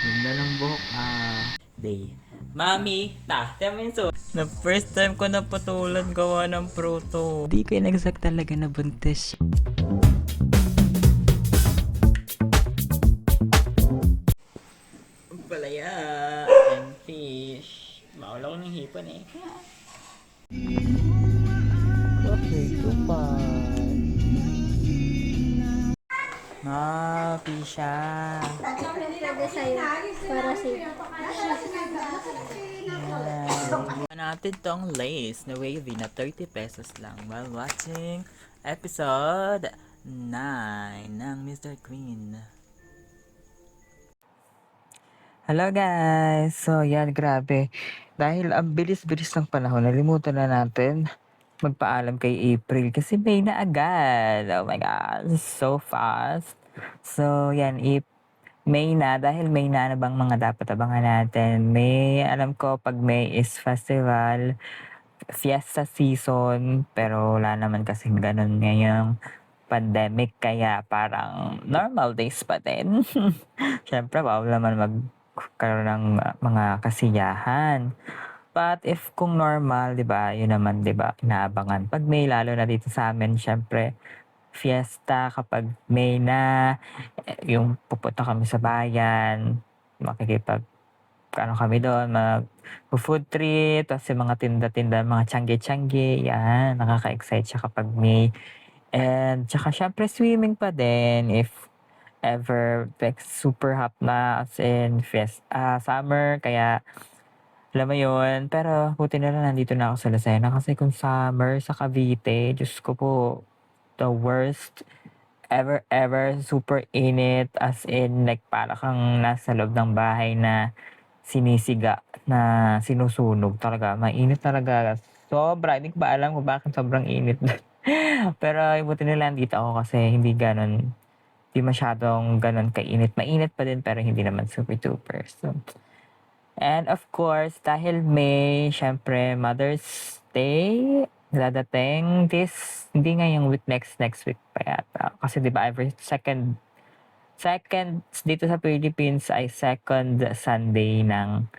Ganda ng buhok, day. Mami, tiyan mo yung suot. Na first time ko naputulan gawa ng pruto. Di ko inexact talaga na buntis. Palaya and fish. Maula ko ng hipon eh. Okay, tupan. Pisha. Pwede sa'yo. Para sa'yo. Natin tong lace na wavy na 30 pesos lang while watching episode 9 ng Mr. Queen. Hello guys! So yan, grabe. Dahil ang bilis-bilis ng panahon, nalimutan na natin magpaalam kay April kasi May na agad. Oh my God, so fast. So yan, May na, dahil May na, ano bang mga dapat abangan natin? May, alam ko pag May is festival, fiesta season, pero wala naman kasing ganun ngayong pandemic, kaya parang normal days pa din. Siyempre, bawal naman magkaroon ng mga kasiyahan. But if kung normal, 'di ba? Yun naman, 'di ba? Inaabangan. Pag May, lalo na dito sa amin, syempre fiesta kapag May na, yung pupunta kami sa bayan, makikipag ano kami doon, food trip, tapos yung mga tinda-tinda, mga tiyangge-tiyangge, yan, nakaka-excite siya kapag May. And tsaka syempre swimming pa din if ever like super hot na as in summer, kaya alam mo yun. Pero buti na lang nandito na ako sa Lucena kasi kung summer sa Cavite, Diyos ko po, the worst ever, super init as in like para kang nasa loob ng bahay na sinisiga na sinusunog talaga. Mainit talaga. Sobra. Hindi ko ba alam kung bakit sobrang init. Pero buti na lang dito ako kasi hindi ganon, hindi masyadong ganon kainit. Mainit pa din pero hindi naman super duper. So, and of course, dahil May, syempre, Mother's Day, dadating this, hindi ngayong week, next week pa yata. Kasi di ba every second dito sa Philippines ay second Sunday ng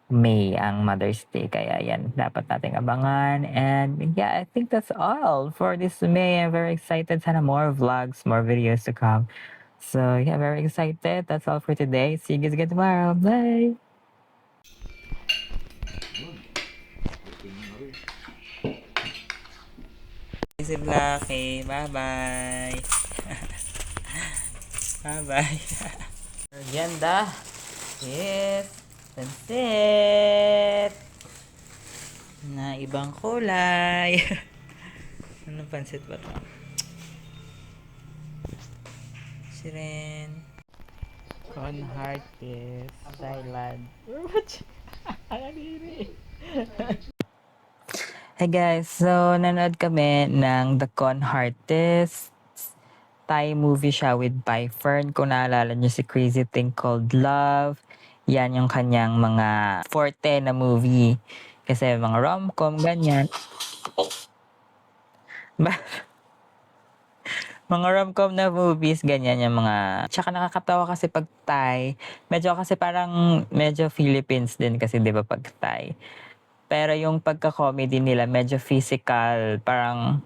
May ang Mother's Day. Kaya yan, dapat nating abangan. And yeah, I think that's all for this May. I'm very excited. Sana more vlogs, more videos to come. So yeah, very excited. That's all for today. See you guys again tomorrow. Bye! Si Blackie, bye-bye. Bye-bye. Merienda. Yes. Pansit. Na ibang kulay. Anong pansit ba ito? Siren. Con Hearties. Thailand. Hey guys, so nanood kami ng The Con Heartist. Thai movie siya with Bai Fern. Kung naalala niyo si Crazy Thing Called Love. Yan yung kanyang mga forte na movie. Kasi mga rom-com, ganyan. Mga rom-com na movies, ganyan yung mga. Tsaka nakakatawa kasi pag Thai. Medyo kasi parang, medyo Philippines din kasi di ba pag Thai. Pero yung pagka-comedy nila, medyo physical. Parang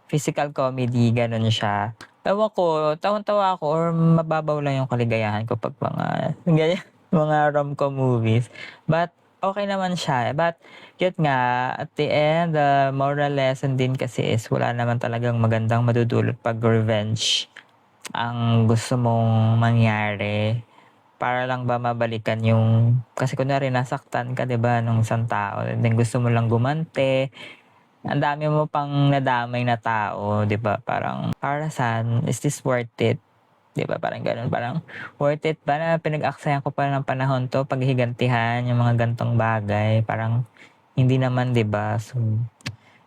physical comedy, ganun siya. Ewan ko, tawang-tawa ako or mababaw lang yung kaligayahan ko pag mga, ganyan, mga rom-com movies. But, okay naman siya. But, yun nga, at the end, the moral lesson din kasi is wala naman talagang magandang madudulot pag revenge ang gusto mong mangyari. Para lang ba mabalikan yung, kasi kunwari nasaktan ka, 'di ba, nung isang tao, and then gusto mo lang gumante, ang dami mo pang nadamay na tao, 'di ba? Parang para saan, is this worth it? 'Di ba? Parang gano'n, parang worth it ba na pinag-aksayan ko pa ng panahon 'to paghigantihan yung mga gantong bagay? Parang hindi naman, 'di ba? So,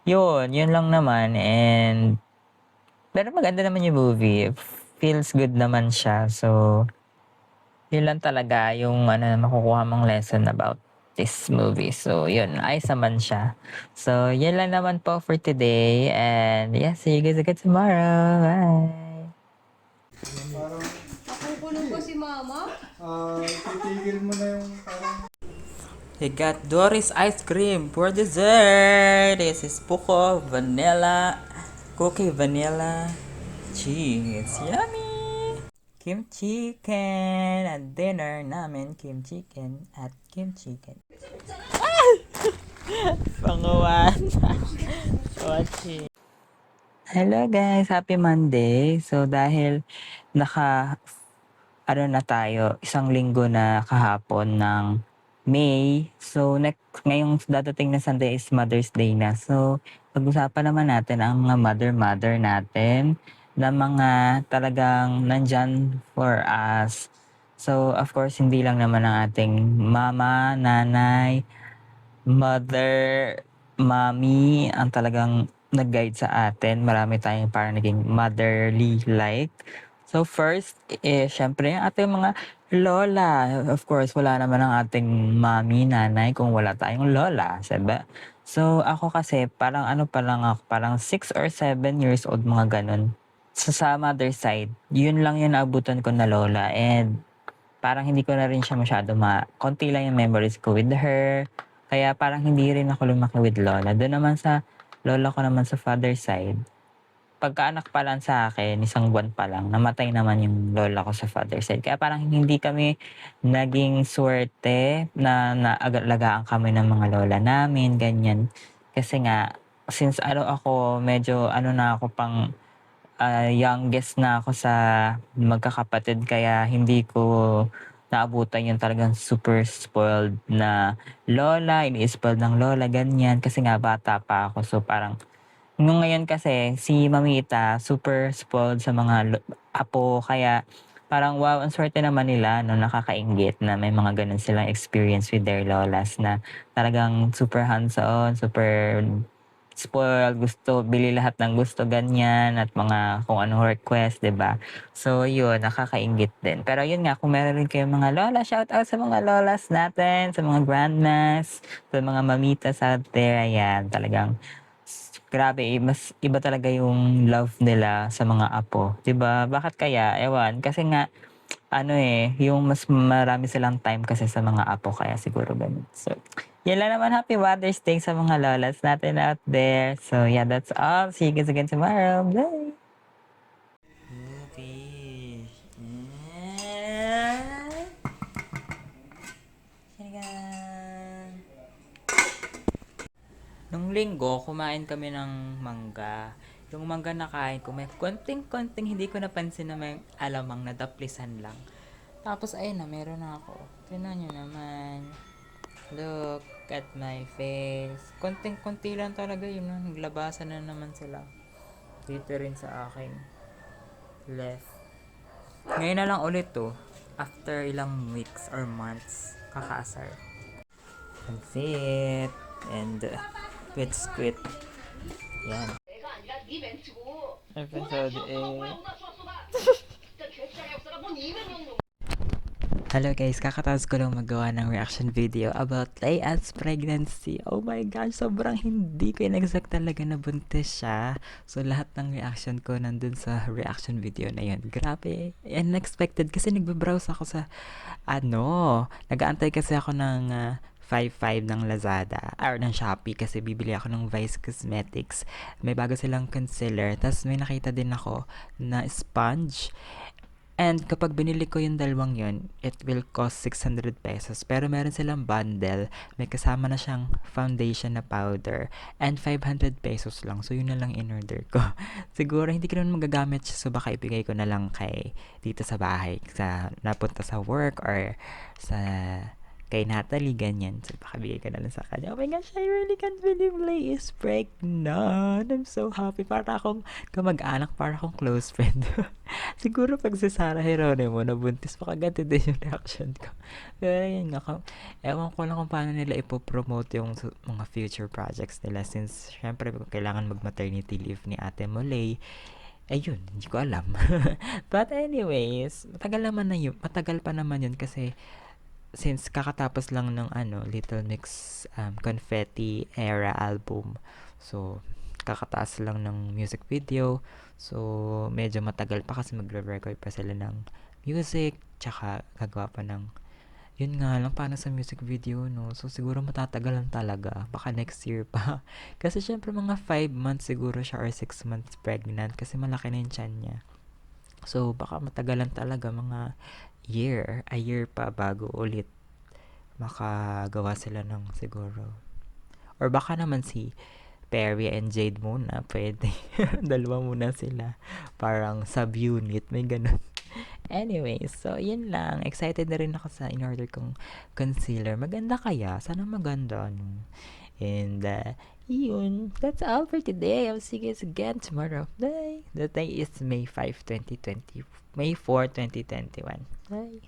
yun lang naman. And pero maganda naman yung movie. Feels good naman siya. So, yun lang talaga yung makukuha mong lesson about this movie. So, yun. Ayos naman siya. So, yun lang naman po for today. And yeah, see you guys again tomorrow. Bye! Nakukulong ko si mama. titigil mo na yung parang... He got Doris ice cream for dessert. This is Puko vanilla, cookie vanilla cheese. Yummy! Kim chicken at dinner namin. Kim chicken at Kim chicken. Pangawan. Watching. Hello guys, happy Monday. So dahil naka na tayo, isang linggo na kahapon ng May. So ngayong dadating na Sunday is Mother's Day na. So pag-usapan naman natin ang mga mother natin na mga talagang nandyan for us. So of course hindi lang naman ang ating mama, nanay, mother, mommy ang talagang nag-guide sa atin. Marami tayong parang naging motherly-like. So first, syempre yung ating mga lola. Of course, wala naman ang ating mommy, nanay kung wala tayong lola, diba? So ako kasi parang ano pa lang ako, parang 6 or 7 years old mga ganun. Sa mother side, yun lang yung naabutan ko na lola and parang hindi ko na rin siya masyado konti lang yung memories ko with her. Kaya parang hindi rin ako lumaki with lola. Doon naman sa lola ko naman sa father side, pagkaanak pa lang sa akin, isang buwan pa lang, namatay naman yung lola ko sa father side. Kaya parang hindi kami naging swerte na naalagaan kami ng mga lola namin, ganyan. Kasi nga, since ako, medyo na ako pang youngest na ako sa magkakapatid kaya hindi ko naabutan yung talagang super spoiled na lola, ini-spoiled ng lola, ganyan. Kasi nga bata pa ako. So parang, nung ngayon kasi, si Mamita, super spoiled sa mga apo. Kaya parang wow, ang swerte naman nila no, nakakainggit na may mga ganun silang experience with their lolas na talagang super hands-on, super spoiled, gusto, bili lahat ng gusto, ganyan, at mga kung anong request, 'di ba? So, yun, nakakainggit din. Pero yun nga, kung meron rin kayong mga lola, shout out sa mga lolas natin, sa mga grandmas, sa mga mamitas out there, ayan, talagang, grabe, mas iba talaga yung love nila sa mga apo, 'di ba? Bakit kaya? Ewan, kasi nga, yung mas marami silang time kasi sa mga apo, kaya siguro ganun. So, yan lang naman. Happy Mother's Day sa mga lolas natin out there. So, yeah, that's all. See you guys again tomorrow. Bye! Movie. Nung linggo, kumain kami ng mangga. Yung mangga na kain ko, may konting-konting hindi ko napansin na may alamang na daplisan lang. Tapos, ayun na, meron na ako. Tingnan nyo naman. Look at my face. Konting-konti lang talaga yun. No? Naglabasan na naman sila. Dito rin sa aking left. Ngayon na lang ulit to. After ilang weeks or months, kakaasar. That's it. And with squid. Yan. Episode 8. Hello guys, kakatapos ko lang magawa ng reaction video about Layat's pregnancy. Oh my gosh, sobrang hindi ko in-expect talaga na buntis siya. So lahat ng reaction ko nandun sa reaction video na yun. Grabe, unexpected kasi nagbe-browse ako sa nag-aantay kasi ako ng 5.5 ng Lazada or ng Shopee kasi bibili ako ng Vice Cosmetics. May bago silang concealer. Tapos may nakita din ako na sponge. And kapag binili ko yung dalawang yun, it will cost 600 pesos. Pero meron silang bundle. May kasama na siyang foundation na powder. And 500 pesos lang. So yun na lang in-order ko. Siguro hindi ko naman magagamit siya. So baka ibigay ko na lang dito sa bahay. Napunta sa work or sa kay Natalie, ganyan. So, baka bigay ko na lang sa kanya. Oh my gosh, I really can't believe Lay is pregnant. I'm so happy. Para akong kamag-anak, para akong close friend. Siguro pag si Sarah Geronimo nabuntis, baka ganito din yung reaction ko. Pero yun nga, ewan ko lang kung paano nila ipopromote yung mga future projects nila since syempre kailangan mag-maternity leave ni Ate Molay. Ayun, hindi ko alam. But anyways, matagal pa naman yun kasi since kakatapos lang ng Little Mix Confetti Era album. So, kakataas lang ng music video. So, medyo matagal pa kasi magre-record pa sila ng music, tsaka gagawa pa ng yun nga lang paano sa music video, no? So siguro matatagalan talaga, baka next year pa. Kasi syempre mga 5 months siguro siya or 6 months pregnant kasi malaki na yung tiyan niya. So baka matagalan talaga mga a year pa bago ulit makagawa sila ng siguro. Or baka naman si Perry and Jade muna, pwede. Dalawa muna sila. Parang sub-unit, may ganun. Anyway, so yun lang. Excited na rin ako sa in-order kong concealer. Maganda kaya? Sana maganda, no? And, yun. That's all for today. I'll see you guys again tomorrow. Bye! The day is May 5, 2020. May 4, 2021. Bye!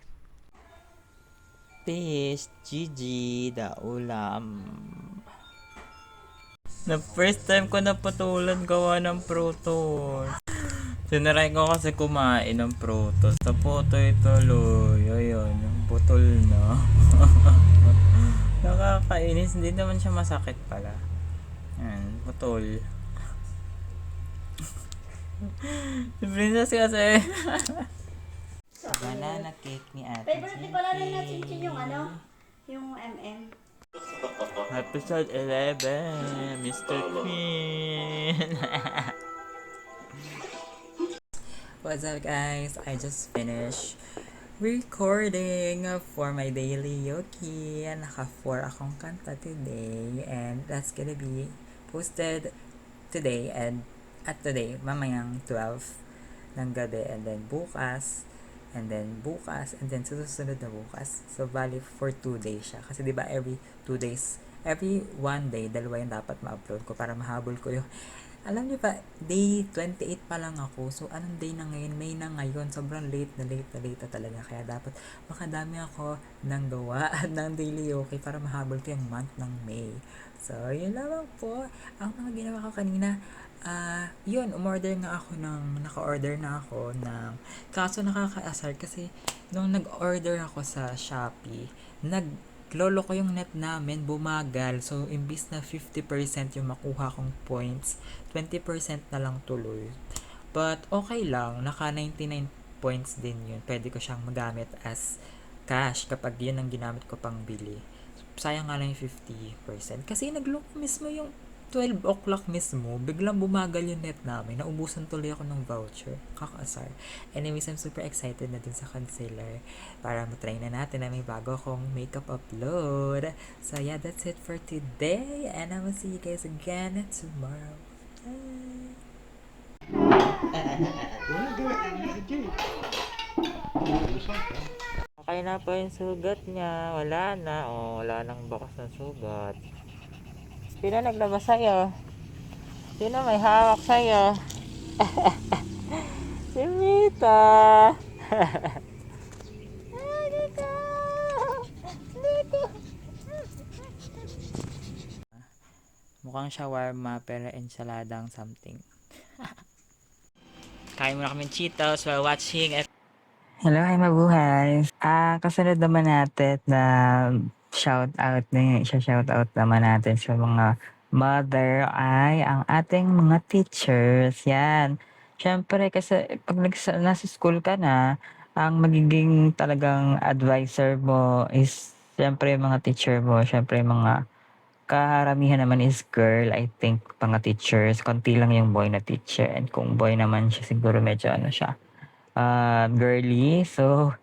Fish, Gigi, the ulam. Na first time ko naputulan gawa ng prutos. Tinry ko kasi kumain ng prutos. Naputoy tuloy. Ayun, yung putol na. Nakakainis. Hindi naman siya masakit pala. Yan, putol. Si Princess kasi. Banana cake ni Ate Favorite pala rin na chinchin yung ano, yung MM. Episode 11, Mr. Queen. What's up guys? I just finished recording for my daily Yoki. Naka 4 akong kanta today and that's gonna be posted today and at today, mamayang 12 ng gabi and then bukas and then susunod na bukas. So, bali for 2 days siya. Kasi diba every 2 days, every 1 day, dalawa yung dapat ma-upload ko para mahabol ko yung alam niyo pa, day 28 pa lang ako. So, anong day na ngayon? May na ngayon. Sobrang late na talaga. Kaya dapat makadami ako ng gawa at ng daily okay para mahabol ko yung month ng May. So, yun lamang po. Ang mga ginawa ko kanina, yun, naka-order na ako ng, kaso nakaka-asar kasi nung nag-order ako sa Shopee, naglolo ko yung net namin, bumagal. So, imbis na 50% yung makuha kong points, 20% na lang tuloy. But, okay lang. Naka 99 points din yun. Pwede ko siyang magamit as cash kapag yun ang ginamit ko pang bili. Sayang nga lang yung 50%. Kasi nagloko mismo yung 12 o'clock mismo, biglang bumagal yung net namin. Naubusan tuloy ako ng voucher. Kakaasar. Anyways, I'm super excited na dun sa concealer para matry na natin na may bago akong makeup upload. So yeah, that's it for today. And I will see you guys again tomorrow. Bye! Okay na po yung sugat niya. Wala na. Oh, wala nang bakas ng sugat. Sino naglabas sa'yo? Sino may hawak sa'yo? Si Mita! Dito! Dito! Mukhang shawarma pero ensaladang something. Kain muna kami Cheetos while watching. Hello, ay mabuhay. Kasunod naman natin na shout out naman natin sa mga mother ay ang ating mga teachers. Yan. Siyempre kasi pag nasa school ka na, ang magiging talagang advisor mo is siyempre yung mga teacher mo, siyempre mga karamihan naman is girl, I think, mga teachers. Konti lang yung boy na teacher. And kung boy naman siya, siguro medyo ano siya, girly. So,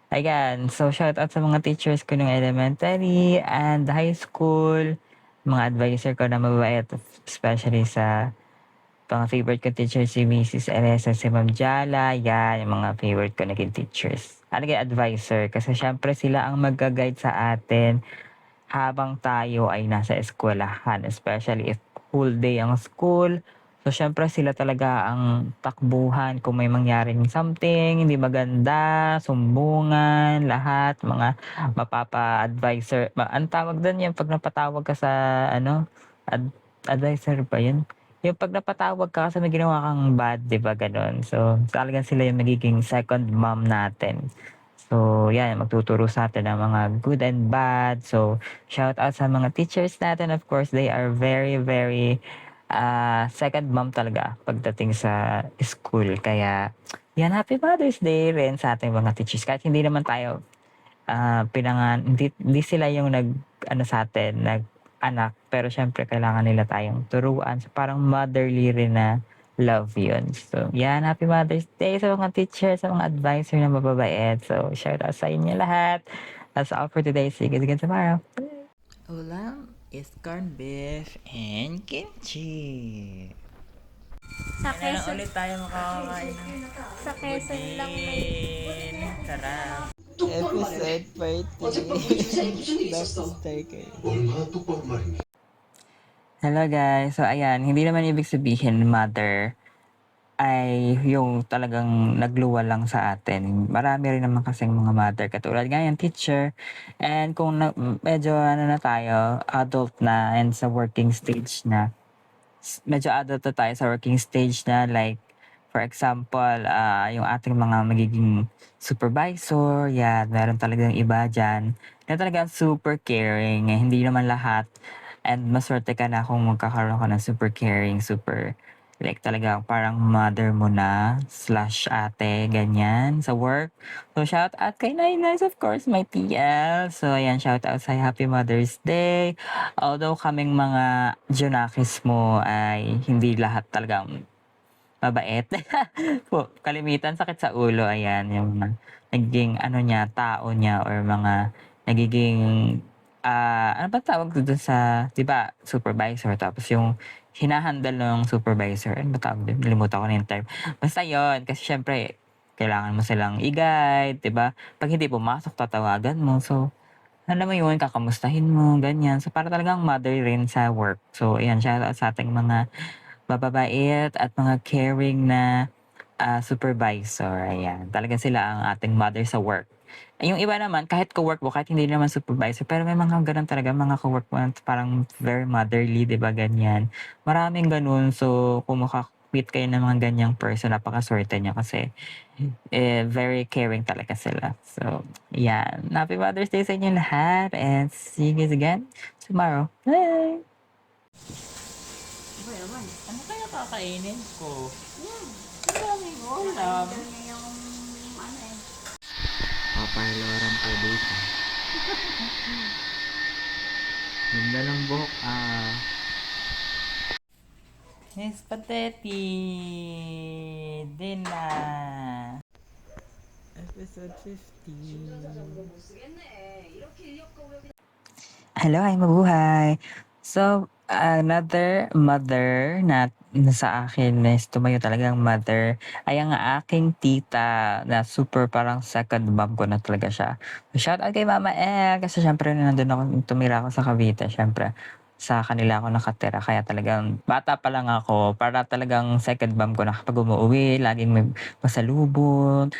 ayan. So, shout out sa mga teachers ko ng elementary and high school. Mga advisor ko na mabait, especially sa mga favorite ko teacher si Mrs. Elisa, si Ma'am Jala. Yan, yung mga favorite ko naging teachers. Ano advisor? Kasi syempre sila ang mag-guide sa atin habang tayo ay nasa eskwelahan, especially if full day ang school. So, syempre sila talaga ang takbuhan kung may mangyaring something, hindi maganda, sumbungan, lahat, mga mapapa-advisor. Ang tawag doon yung pag napatawag ka sa, advisor ba yun? Yung pag napatawag ka kasi may ginawa kang bad, di ba, ganun. So, talagang sila yung magiging second mom natin. So, yan, magtuturo sa atin ng mga good and bad. So, shout out sa mga teachers natin. Of course, they are very, very second mom talaga pagdating sa school. Kaya, yan, Happy Mother's Day rin sa ating mga teachers. Kahit hindi naman tayo hindi sila yung nag-ano sa atin, nag-anak. Pero syempre, kailangan nila tayong turuan. So, parang motherly rin na love yun. So, yan, Happy Mother's Day sa mga teachers, sa mga advisor na mababait. So, shout out sa inyo lahat. That's all for today. See you guys again tomorrow. Ulam is corned beef and kimchi. Sa Kailan Quezon, ulit tayo makakakain ng sa Quezon lang may budin. Sarap. Episode 40. 얼마나 똑바로 말이니? Hello guys. So ayan, hindi naman ibig sabihin mother ay yung talagang nagluwa lang sa atin. Marami rin naman kasing mga mother katulad nga yan, teacher. And kung medyo ano na tayo, adult na and sa working stage na, medyo adult na tayo sa working stage na, like for example, yung ating mga magiging supervisor, yan, meron talagang iba dyan na talagang super caring, hindi naman lahat. And maswerte ka na kung magkakaroon ka ng super caring, super like talagang parang mother mo na slash ate, ganyan, sa work. So, shout out kay Nainay, of course, my TL. So, ayan, shout out sa Happy Mother's Day. Although kaming mga Junakis mo ay hindi lahat talagang mabait. Kalimitan sakit sa ulo, ayan, yung mga naging ano niya, tao niya or mga nagiging, ano ba tawag doon sa, di ba, supervisor, tapos yung hinahandle ng supervisor, ano ba tawag doon? Nalimutan ko na yung term. Basta yun, kasi syempre, kailangan mo silang i-guide, di ba? Pag hindi pumasok, tatawagan mo. So, alam mo yun, kakamustahin mo, ganyan. So, para talagang mother rin sa work. So, ayan, shout out sa ating mga mababait at mga caring na supervisor. Ayan, talagang sila ang ating mother sa work. Yung iba naman, kahit co-work mo, kahit hindi naman supervisor, pero may mga ganun talaga, mga co-work mo na parang very motherly, di ba, ganyan. Maraming ganun. So, kung makakapit kayo ng mga ganyang person, napakaswerte niya kasi very caring talaga sila. So, yan. Happy Mother's Day sa inyo lahat and see you guys again tomorrow. Bye! Boy, naman. Ano kaya kakainin ko? Yan. Ang daming ulam. Ito niya yung ano eh. Papailoran po dito. Ganda ng buhok Miss Pateti! Din na! Episode 50. Hello, ay mabuhay! So, another mother na sa akin is tumayo talagang mother ay ang aking tita na super parang second mom ko na talaga siya. Shout out kay Mama El kasi syempre nandun ako, tumira ako sa Cavite, syempre sa kanila ako nakatira kaya talagang bata pa lang ako para talagang second mom ko na kapag umuwi laging may pasalubong.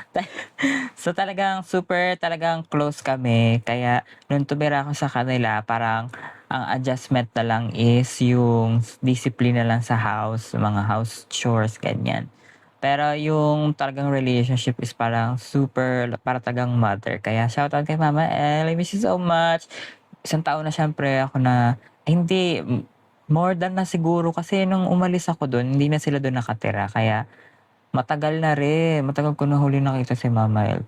So talagang super talagang close kami kaya nung tumira ako sa kanila parang ang adjustment na lang is yung discipline na lang sa house, mga house chores, ganyan. Pero yung talagang relationship is parang super, para talagang mother. Kaya shoutout kay Mama El, I miss you so much. Isang taon na syempre ako na, hindi, more than na siguro kasi nung umalis ako doon, hindi na sila doon nakatira. Kaya matagal na rin, matagal ko na huli nakita si Mama El.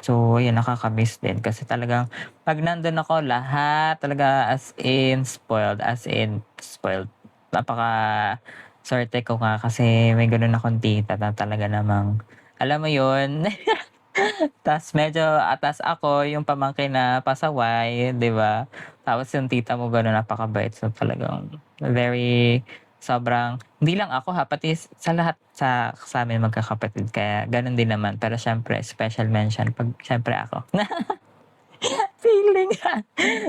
So, ayan, nakaka-miss din kasi talagang 'pag nandun ako lahat talaga as in spoiled. Napaka-swerte ko nga kasi may gano'n akong tita na talaga namang alam mo 'yun, ta's medyo atas ako, yung pamangkin na pasaway, 'di ba? Tapos yung tita mo gano'n napakabait, so talagang very sobrang hindi lang ako ha, pati sa lahat sa amin magkakapatid kaya gano'n din naman. Pero siyempre special mention 'pag siyempre ako. Feeling.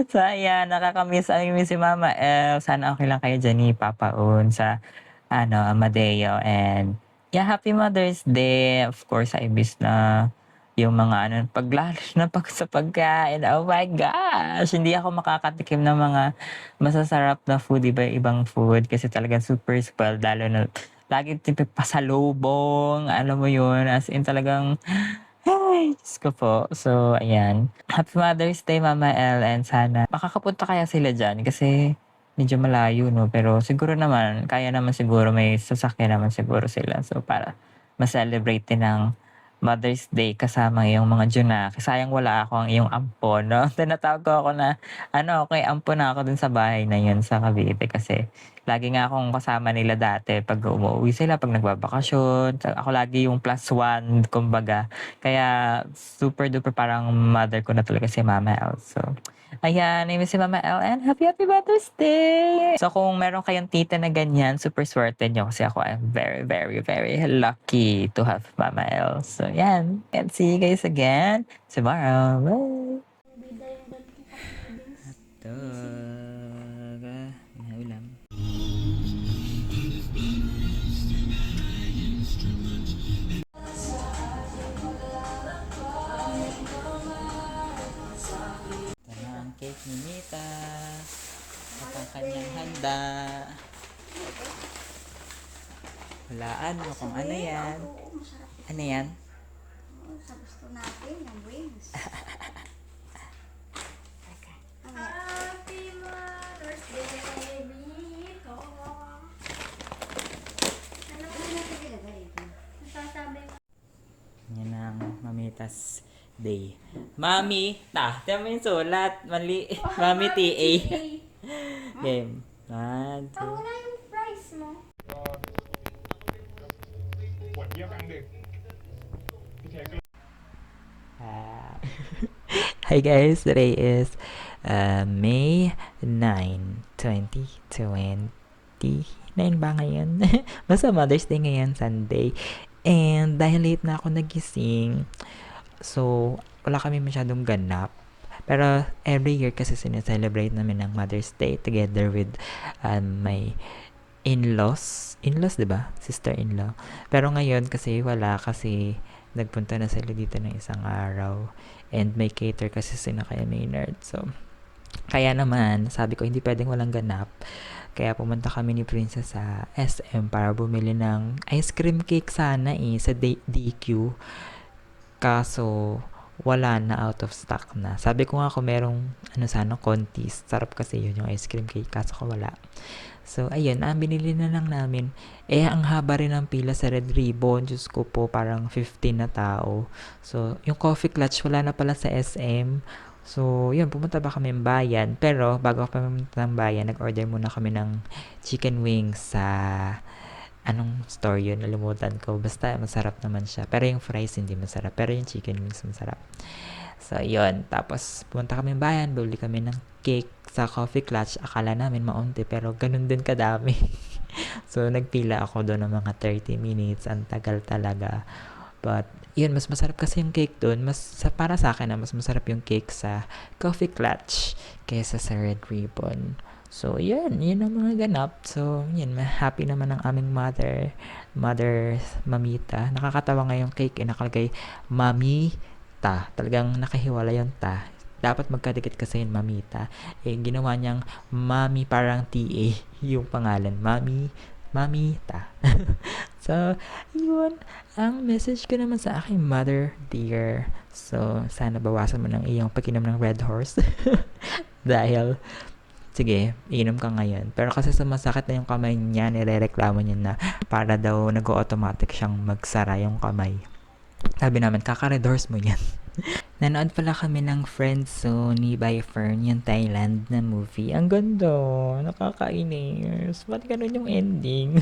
So ayan, namimiss si Mama El. Sana okey lang kayo diyan ni Papa Un sa ano, Amadeo and yeah, happy Mother's Day. Of course, I miss na yung mga ano, lalo na pag sa pagkain. Oh my gosh! Hindi ako makakatikim ng mga masasarap na food, iba-ibang food kasi talagang super spoiled lalo na laging pasalubong, alam mo yun, as in talagang ay, Diyos ko po. So, ayan. Happy Mother's Day, Mama El, and sana makakapunta kaya sila diyan kasi medyo malayo 'no, pero siguro naman kaya naman siguro may sasakyan naman siguro sila. So, para ma-celebrate din ng Mother's Day kasama yung mga Junaki. Sayang wala ako ang iyong ampon, no? Tinatawag ko ako na, okay, ampon na ako dun sa bahay na yun sa Cavite kasi lagi nga akong kasama nila dati pag umuwi sila, pag nagbabakasyon. Ako lagi yung plus one, kumbaga. Kaya super duper parang mother ko na talaga si Mama El. So, ayan, name si Mama El and happy Mother's Day! So kung meron kayong tita na ganyan, super swerte nyo kasi ako I'm very, very, very lucky to have Mama El. So yan, and see you guys again tomorrow. Bye! Bida yung dati kong kapatid. Taga, ulam. Ito na ang cake ni Mita. At ang kanyang handa. Hulaan mo kung ano yan. Oo, masarap. Ano yan? Oo, sa gusto natin, yung wings. Happy Mother's Day, Bito. Ano ba natin ilagay ito? Nasasabi mo. Yan ang Mamitas Day. Mami, tignan mo yung sulat. Mali. Mami TA. Game. 1, 2. Wala yung price mo. ขวดเยี่ยวกลางดึกพี่เทก็ Hi guys, today is May 9, 2029 ba ngayon? Basta Mother's Day ngayon, Sunday. And dahil late na ako nagising, so wala kami masyadong ganap. Pero every year kasi sineselebrate namin ng Mother's Day together with my in-laws. In-laws, diba? Sister-in-law. Pero ngayon kasi wala kasi nagpunta na sila dito ng isang araw. And may cater kasi sila kay Maynard. So, kaya naman, sabi ko, hindi pwedeng walang ganap. Kaya pumunta kami ni Princess sa SM para bumili ng ice cream cake sana sa DQ. Kaso, wala na, out of stock na. Sabi ko nga kung merong sana, contest. Sarap kasi yun yung ice cream cake. Kaso ko wala. So, ayun, binili na lang namin. Ang haba rin ng pila sa Red Ribbon. Diyos ko po, parang 15 na tao. So, yung coffee clutch, wala na pala sa SM. So, yun, pumunta ba kami ng bayan. Pero, bago pa pumunta ng bayan, nag-order muna kami ng chicken wings sa anong store yun, nalimutan ko. Basta, masarap naman siya. Pero yung fries, hindi masarap. Pero yung chicken wings, masarap. So, yun. Tapos, pumunta kami ng bayan, bili kami ng cake sa coffee clutch. Akala namin maunti, pero ganun din kadami. So, nagpila ako doon ng mga 30 minutes. Ang tagal talaga. But, yun, mas masarap kasi yung cake doon. Para sa akin, mas masarap yung cake sa coffee clutch kaysa sa Red Ribbon. So, yun ang mga ganap. So, yun, happy naman ang aming mother, Mamita. Nakakatawa nga yung cake, nakalagay, Mamita. Talagang nakahiwala yung ta. Dapat magkadikit kasi yung Mamita. Ginawa niyang Mami, parang TA yung pangalan. Mamita. So, yun. Ang message ko naman sa aking mother, dear. So, sana bawasan mo ng iyong pag-inom ng Red Horse. Dahil, sige, inom ka ngayon. Pero kasi sumasakit na yung kamay niya, nirereklamo niya na para daw nag-automatic siyang magsara yung kamay. Sabi namin, kaka-Red Horse mo yan. Nanood pala kami ng Friendzone ni By Fern, yung Thailand na movie. Ang ganda, nakakainis. Ba't ganun yung ending?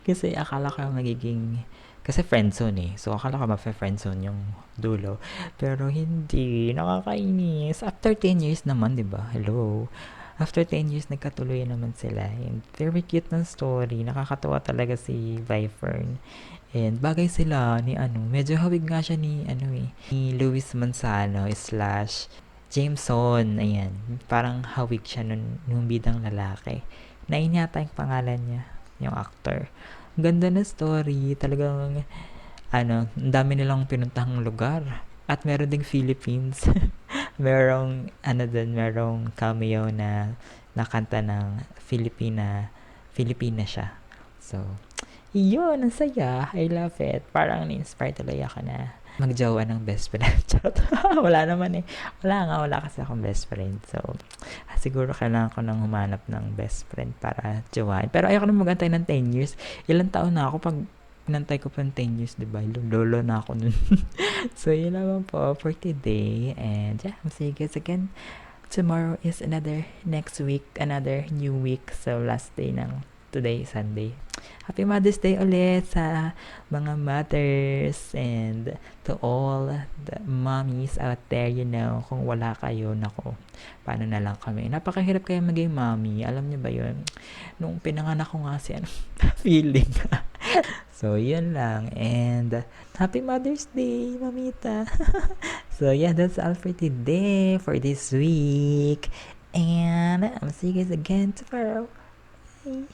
Kasi akala ko magiging... Kasi friendzone So, akala ko ma-friendzone yung dulo. Pero hindi. Nakakainis. After 10 years naman, di ba? Hello. After 10 years, nagkatuloy naman sila. And very cute na story. Nakakatawa talaga si Vi Fern. And bagay sila ni medyo hawig nga siya ni ni Luis Manzano / Jameson. Ayan. Parang hawig siya nung bidang lalaki. Nain yata yung pangalan niya, yung actor. Ganda na story. Talagang, ang dami nilang pinuntahang lugar. At meron ding Philippines. merong cameo na nakanta ng Filipina siya. So, yun, ang saya. I love it. Parang na-inspire tuloy ako na magjowa ng best friend. Charot. Wala naman Wala kasi akong best friend. So, siguro kailangan ko nang humanap ng best friend para jowain. Pero ayoko na magantay ng 10 years. Ilang taon na ako pag inantay ko pa 10 years, diba? Lolo na ako nun. So, yun naman po for today. And yeah, I'll see you guys again. Tomorrow is next week, another new week. So, last day ng today, Sunday. Happy Mother's Day ulit sa mga mothers and to all the mommies out there, kung wala kayo, nako, paano na lang kami. Napakahirap kaya maging mommy. Alam niyo ba yun? Nung pinanganak ko nga si feeling. So, yun lang. And Happy Mother's Day, Mamita. So, yeah, that's all for today, for this week. And I'll see you guys again tomorrow. Bye.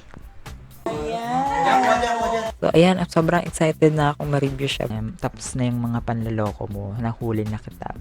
So, ayan, sobrang excited na akong ma-review siya. Tapos na yung mga panlaloko mo. Nahuli na kita.